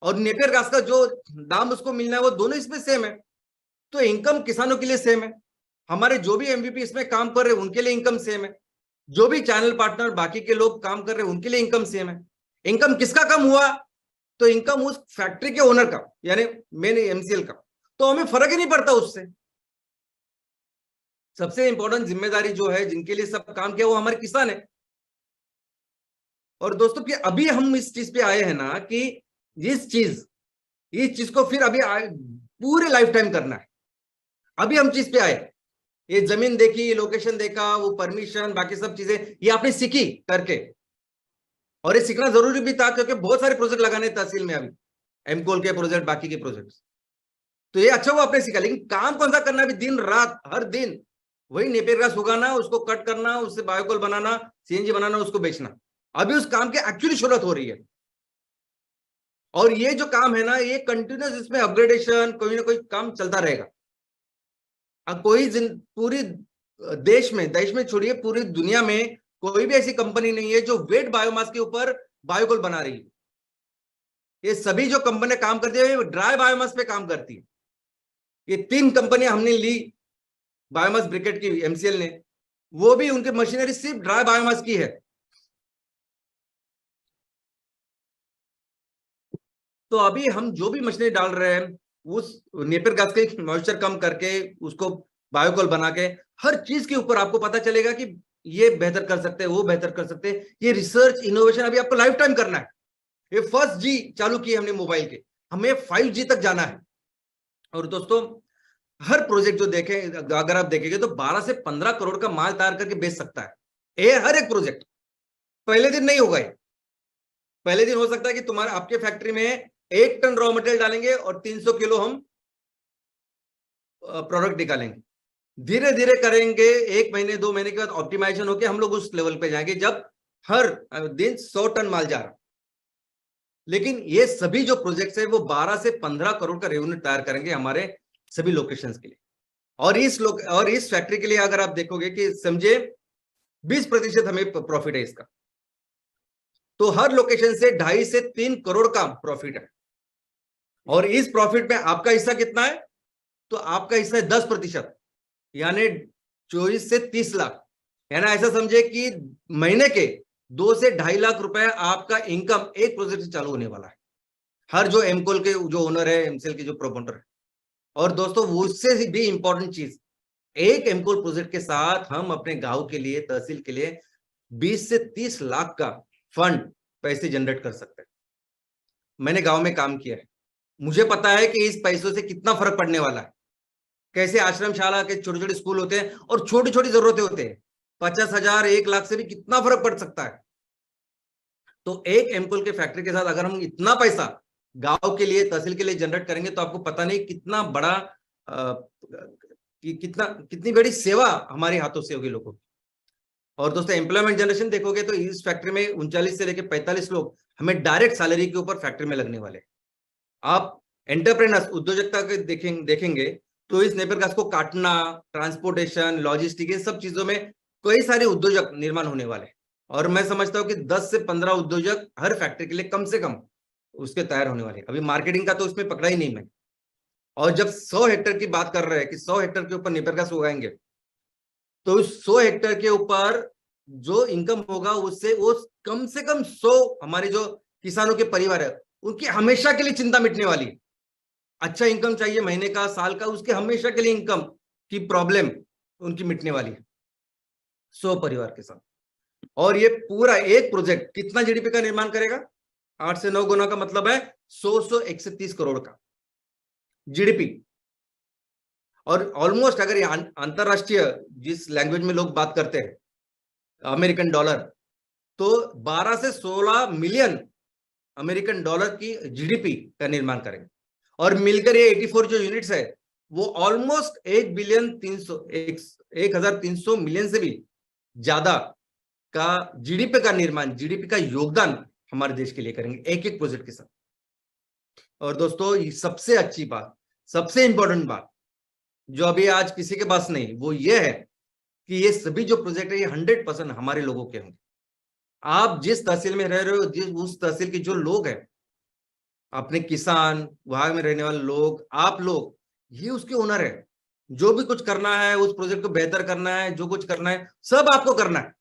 और नेपियर घास का जो दाम उसको मिलना है वो दोनों इसमें सेम है। तो इनकम किसानों के लिए सेम है, हमारे जो भी एमवीपी इसमें काम कर रहे हैं उनके लिए इनकम सेम है, जो भी चैनल पार्टनर बाकी के लोग काम कर रहे हैं उनके लिए इनकम सेम है। इनकम किसका कम हुआ? तो इनकम उस फैक्ट्री के ओनर का, यानी मेन एमसीएल का। तो हमें फर्क ही नहीं पड़ता उससे। सबसे इंपॉर्टेंट जिम्मेदारी जो है, जिनके लिए सब काम किया, वो हमारे किसान है। और दोस्तों कि अभी हम इस चीज पे आए हैं ना कि इस चीज को फिर अभी पूरे लाइफ टाइम करना है। अभी हम चीज पे आए, ये जमीन देखी, लोकेशन देखा, वो परमिशन, बाकी सब चीजें ये आपने सीखी करके। और ये सीखना जरूरी भी था क्योंकि बहुत सारे प्रोजेक्ट लगाने तहसील में अभी, एमकोल के प्रोजेक्ट, बाकी के प्रोजेक्ट। तो ये अच्छा वो आपने सीखा, लेकिन काम कौन सा करना है? अभी दिन रात हर दिन वही नेपियर घास उगाना, उसको कट करना, उससे बायोकोल बनाना, सीएनजी बनाना, उसको बेचना। अभी उस काम की एक्चुअली जरूरत हो रही है। और ये जो काम है ना, ये कंटिन्यूस, इसमें अपग्रेडेशन, कोई ना कोई काम चलता रहेगा। अब पूरी देश में छोड़िए, पूरी दुनिया में कोई भी ऐसी कंपनी नहीं है जो वेट बायोमास के ऊपर बायोकोल बना रही है। ये सभी जो कंपनी काम करती है ड्राई बायोमास पे काम करती है। ये 3 कंपनियां हमने ली बायोमास ब्रिकेट की, एमसीएल ने, वो भी उनकी मशीनरी सिर्फ ड्राई बायोमास की है। तो अभी हम जो भी मशीनरी डाल रहे हैं उस नेपियर घास के मॉइस्चर कम करके उसको बायोकोल बना के, हर चीज के ऊपर आपको पता चलेगा कि ये बेहतर कर सकते हैं, वो बेहतर कर सकते हैं। ये रिसर्च इनोवेशन अभी आपको लाइफ टाइम करना है। ये फर्स्ट जी चालू की हमने मोबाइल के, हमें 5G तक जाना है। और दोस्तों हर प्रोजेक्ट जो देखें, अगर आप देखेंगे तो 12 से 15 करोड़ का माल तैयार करके बेच सकता है ये हर एक प्रोजेक्ट। पहले दिन नहीं होगा ये। पहले दिन हो सकता है कि तुम्हारे आपके फैक्ट्री में 1 टन रॉ मटेरियल डालेंगे और 300 किलो हम प्रोडक्ट निकालेंगे। धीरे धीरे करेंगे, 1 महीने 2 महीने के बाद ऑप्टिमाइजेशन होकर हम लोग उस लेवल पे जाएंगे जब हर दिन 100 टन माल जा रहा। लेकिन ये सभी जो प्रोजेक्ट्स है वो 12 से 15 करोड़ का रेवेन्यू तैयार करेंगे हमारे सभी लोकेशंस के लिए। और इस फैक्ट्री के लिए अगर आप देखोगे कि समझे 20% हमें प्रॉफिट है इसका, तो हर लोकेशन से 2.5 से 3 करोड़ का प्रॉफिट है। और इस प्रॉफिट में आपका हिस्सा कितना है? तो आपका हिस्सा है 10%, यानी 24 से 30 लाख। यानी ऐसा समझे कि महीने के 2 से 2.5 लाख रुपए आपका इनकम एक प्रोजेक्ट से चालू होने वाला है, हर जो एमकोल के जो ओनर है, एमसीएल के जो प्रोमोटर है। और दोस्तों उससे भी इंपॉर्टेंट चीज, एक एमकोल प्रोजेक्ट के साथ हम अपने गांव के लिए, तहसील के लिए 20 से 30 लाख का फंड, पैसे जनरेट कर सकते हैं। मैंने गांव में काम किया है, मुझे पता है कि इस पैसों से कितना फर्क पड़ने वाला है। कैसे आश्रमशाला के छोटे छोटे स्कूल होते हैं और छोटी छोटी जरूरतें होते हैं, 50,000 1 लाख से भी कितना फर्क पड़ सकता है। तो एक एमकोल के फैक्ट्री के साथ अगर हम इतना पैसा गांव के लिए, तहसील के लिए जनरेट करेंगे तो आपको पता नहीं कितना बड़ा कितनी बड़ी सेवा हमारे हाथों से होगी लोगों की। और दोस्तों एम्प्लॉयमेंट जनरेशन देखोगे तो इस फैक्ट्री में 39 से लेकर 45 लोग हमें डायरेक्ट सैलरी के ऊपर फैक्ट्री में लगने वाले। आप एंटरप्रेनर्स, उद्योजकता के देखेंगे तो इस नेपियर घास को काटना, ट्रांसपोर्टेशन, लॉजिस्टिक, सब चीजों में कई सारे उद्योजक निर्माण होने वाले। और मैं समझता हूँ कि 10 से 15 उद्योजक हर फैक्ट्री के लिए कम से कम उसके तैयार होने वाले। अभी मार्केटिंग का तो उसमें पकड़ा ही नहीं मैं। और जब 100 हेक्टेयर की बात कर रहे हैं कि 100 हेक्टेयर के ऊपर नेपियर घास उगाएंगे, तो उस 100 हेक्टेयर के ऊपर जो इनकम होगा उससे वो कम से कम 100 हमारे जो किसानों के परिवार है उनकी हमेशा के लिए चिंता मिटने वाली है। अच्छा इनकम चाहिए महीने का, साल का, उसके हमेशा के लिए इनकम की प्रॉब्लम उनकी मिटने वाली है 100 परिवार के साथ। और ये पूरा एक प्रोजेक्ट कितना जीडीपी का निर्माण करेगा? 8 से 9 गुना का मतलब है 131 करोड़ का जीडीपी। और ऑलमोस्ट अगर ये अंतरराष्ट्रीय जिस लैंग्वेज में लोग बात करते हैं, अमेरिकन डॉलर, तो 12 से 16 मिलियन अमेरिकन डॉलर की जीडीपी का निर्माण करेंगे। और मिलकर ये 84 जो यूनिट्स है वो ऑलमोस्ट 1,300 मिलियन से भी ज्यादा का जीडीपी का निर्माण, जीडीपी का योगदान हमारे देश के लिए करेंगे एक एक प्रोजेक्ट के साथ। और दोस्तों सबसे अच्छी बात, सबसे इंपॉर्टेंट बात जो अभी आज किसी के पास नहीं, वो ये है कि ये सभी जो प्रोजेक्ट है ये 100% हमारे लोगों के होंगे। आप जिस तहसील में रह रहे हो, जिस उस तहसील के जो लोग हैं अपने किसान, वहां में रहने वाले लोग, आप लोग, ये उसके ओनर है। जो भी कुछ करना है, उस प्रोजेक्ट को बेहतर करना है, जो कुछ करना है, सब आपको करना है।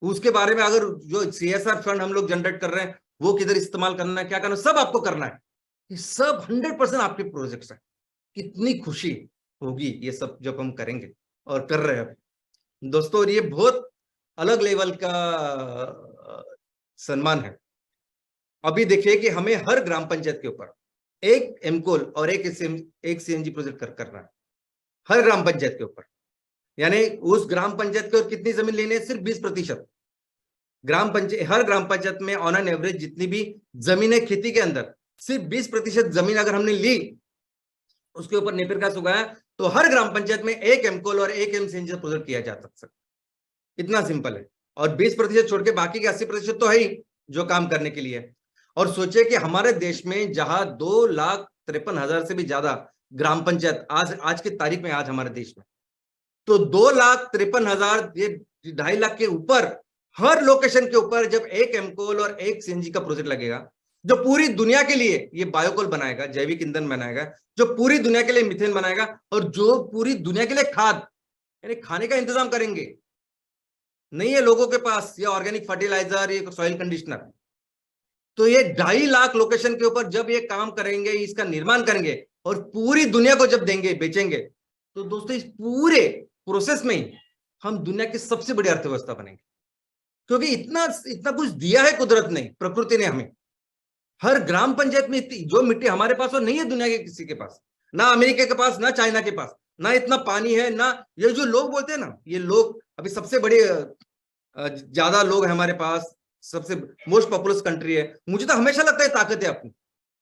उसके बारे में अगर जो सीएसआर फंड हम लोग जनरेट कर रहे हैं, वो किधर इस्तेमाल करना है, क्या करना है, सब आपको करना है। ये सब 100% आपके प्रोजेक्ट्स है। कितनी खुशी होगी ये सब जब हम करेंगे और कर रहे हैं दोस्तों। और ये बहुत अलग लेवल का सम्मान है। अभी देखिए कि हमें हर ग्राम पंचायत के ऊपर एक एमकोल और एक सीएनजी प्रोजेक्ट करना है, हर ग्राम पंचायत के ऊपर। यानी उस ग्राम पंचायत को कितनी जमीन लेनी है, सिर्फ 20%। हर ग्राम पंचायत में ऑन एन एवरेज जितनी भी जमीन है खेती के अंदर, सिर्फ 20% जमीन अगर हमने ली, उसके ऊपर नेपियर घास उगाया, तो हर ग्राम पंचायत में एक एमकोल और एक एम सीएनजी प्रोजेक्ट किया जा सकता है। इतना सिंपल है। और 20% छोड़ के बाकी के 80% तो है ही जो काम करने के लिए। और सोचिए कि हमारे देश में जहां 2,53,000 से भी ज्यादा ग्राम पंचायत आज की तारीख में, आज हमारे देश में तो 2,53,000, ये 2.5 लाख के ऊपर हर लोकेशन के ऊपर जब एक एमकोल और एक सीएनजी का प्रोजेक्ट लगेगा, जो पूरी दुनिया के लिए ये बायोकोल बनाएगा, जैविक ईंधन बनाएगा, जो पूरी दुनिया के लिए मीथेन बनाएगा, और जो पूरी दुनिया के लिए खाद यानी खाने का इंतजाम करेंगे। नहीं है लोगों के पास ये ऑर्गेनिक फर्टिलाइजर, ये सॉइल कंडीशनर, तो ये 2.5 लाख लोकेशन के ऊपर जब ये काम करेंगे, इसका निर्माण करेंगे और पूरी दुनिया को जब देंगे, बेचेंगे, तो दोस्तों इस पूरे प्रोसेस में ही हम दुनिया की सबसे बड़ी अर्थव्यवस्था बनेंगे। क्योंकि इतना इतना कुछ दिया है कुदरत ने, प्रकृति ने हमें। हर ग्राम पंचायत में इतनी जो मिट्टी हमारे पास और नहीं है दुनिया के किसी के पास, ना अमेरिका के पास, ना चाइना के पास, ना इतना पानी है, ना ये जो लोग बोलते हैं ना, ये लोग अभी सबसे बड़ी ज्यादा लोग है हमारे पास, सबसे मोस्ट पॉपुलस कंट्री है। मुझे तो हमेशा लगता है ताकत है अपनी,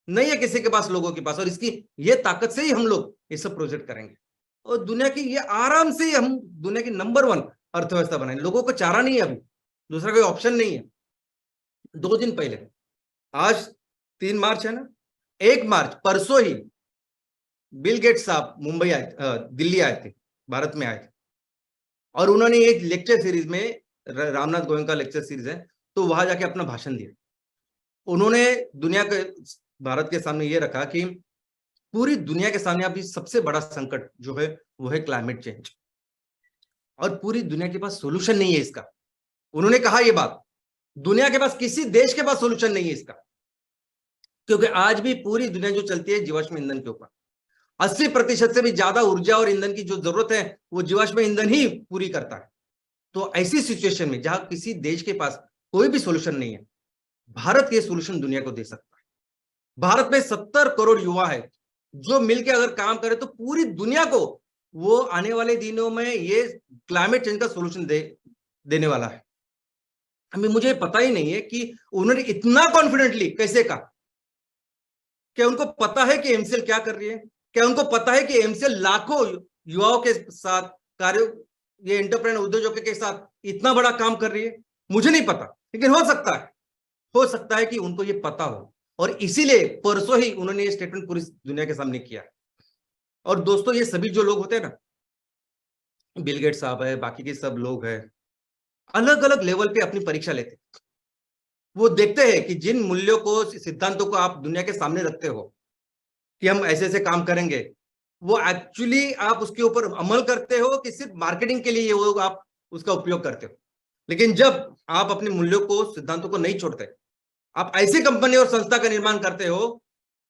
नहीं है किसी के पास, लोगों के पास। और इसकी ये ताकत से ही हम लोग ये सब प्रोजेक्ट करेंगे और दुनिया की ये आराम से हम दुनिया की नंबर 1 अर्थव्यवस्था बनाएंगे। लोगों को चारा नहीं है अभी, दूसरा कोई ऑप्शन नहीं है। 2 दिन पहले, आज 3 मार्च है ना, 1 मार्च परसों ही बिल गेट्स साहब मुंबई आए, दिल्ली आए थे, भारत में आए थे। और उन्होंने एक लेक्चर सीरीज में, रामनाथ गोयनका लेक्चर सीरीज है, तो वहां जाके अपना भाषण दिया। उन्होंने दुनिया के, भारत के सामने ये रखा कि पूरी दुनिया के सामने अभी सबसे बड़ा संकट जो है वो है क्लाइमेट चेंज, और पूरी दुनिया के पास सोल्यूशन नहीं है इसका। उन्होंने कहा ये बात, दुनिया के पास, किसी देश के पास सोल्यूशन नहीं है इसका, क्योंकि आज भी पूरी दुनिया जो चलती है जीवाश्म ईंधन के ऊपर। 80% से भी ज्यादा ऊर्जा और ईंधन की जो जरूरत है वो जीवाश्म ईंधन ही पूरी करता है। तो ऐसी सिचुएशन में जहां किसी देश के पास कोई भी सोल्यूशन नहीं है, भारत ये सोल्यूशन दुनिया को दे सकता है। भारत में 70 करोड़ युवा है जो मिलकर अगर काम करे तो पूरी दुनिया को वो आने वाले दिनों में ये क्लाइमेट चेंज का सोल्यूशन देने वाला है। हमें, मुझे पता ही नहीं है कि उन्होंने इतना कॉन्फिडेंटली कैसे कहा। क्या उनको पता है कि एमसीएल क्या कर रही है? क्या उनको पता है कि एमसीएल लाखों युवाओं के साथ, कार्य, ये एंटरप्रेन्योर उद्योजकों के साथ इतना बड़ा काम कर रही है? मुझे नहीं पता, लेकिन हो सकता है कि उनको ये पता हो, और इसीलिए परसों ही उन्होंने ये स्टेटमेंट पूरी दुनिया के सामने किया। और दोस्तों ये सभी जो लोग होते हैं ना, बिल गेट्स साहब है, बाकी के सब लोग हैं, अलग अलग लेवल पे अपनी परीक्षा लेते हैं। वो देखते हैं कि जिन मूल्यों को, सिद्धांतों को आप दुनिया के सामने रखते हो कि हम ऐसे ऐसे काम करेंगे, वो एक्चुअली आप उसके ऊपर अमल करते हो कि सिर्फ मार्केटिंग के लिए वो आप उसका उपयोग करते हो। लेकिन जब आप अपने मूल्यों को, सिद्धांतों को नहीं छोड़ते, आप ऐसी कंपनी और संस्था का निर्माण करते हो,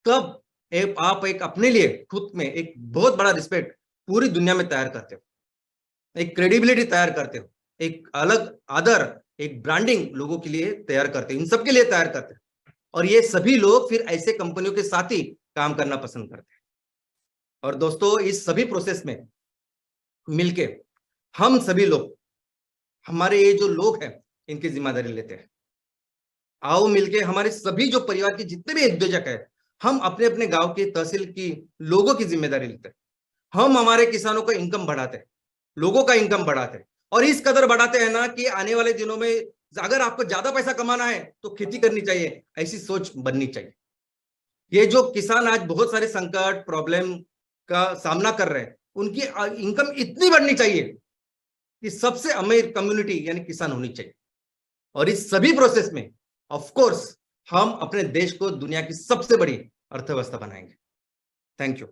तब आप एक अपने लिए खुद में एक बहुत बड़ा रिस्पेक्ट पूरी दुनिया में तैयार करते हो, एक क्रेडिबिलिटी तैयार करते हो, एक अलग आदर, एक ब्रांडिंग लोगों के लिए तैयार करते हो, इन सबके लिए तैयार करते हो। और ये सभी लोग फिर ऐसे कंपनियों के साथ ही काम करना पसंद करते हैं। और दोस्तों इस सभी प्रोसेस में मिलके हम सभी लोग, हमारे ये जो लोग हैं, इनकी जिम्मेदारी लेते हैं। आओ मिलके हमारे सभी जो परिवार के जितने भी उद्योजक है, हम अपने अपने गांव की, तहसील की लोगों की जिम्मेदारी लेते हैं। हम हमारे किसानों का इनकम बढ़ाते हैं, लोगों का इनकम बढ़ाते हैं, और इस कदर बढ़ाते हैं ना कि आने वाले दिनों में अगर आपको ज्यादा पैसा कमाना है तो खेती करनी चाहिए, ऐसी सोच बननी चाहिए। ये जो किसान आज बहुत सारे संकट, प्रॉब्लम का सामना कर रहे हैं, उनकी इनकम इतनी बढ़नी चाहिए कि सबसे अमीर कम्युनिटी यानी किसान होनी चाहिए। और इस सभी प्रोसेस में ऑफ कोर्स हम अपने देश को दुनिया की सबसे बड़ी अर्थव्यवस्था बनाएंगे। Thank you.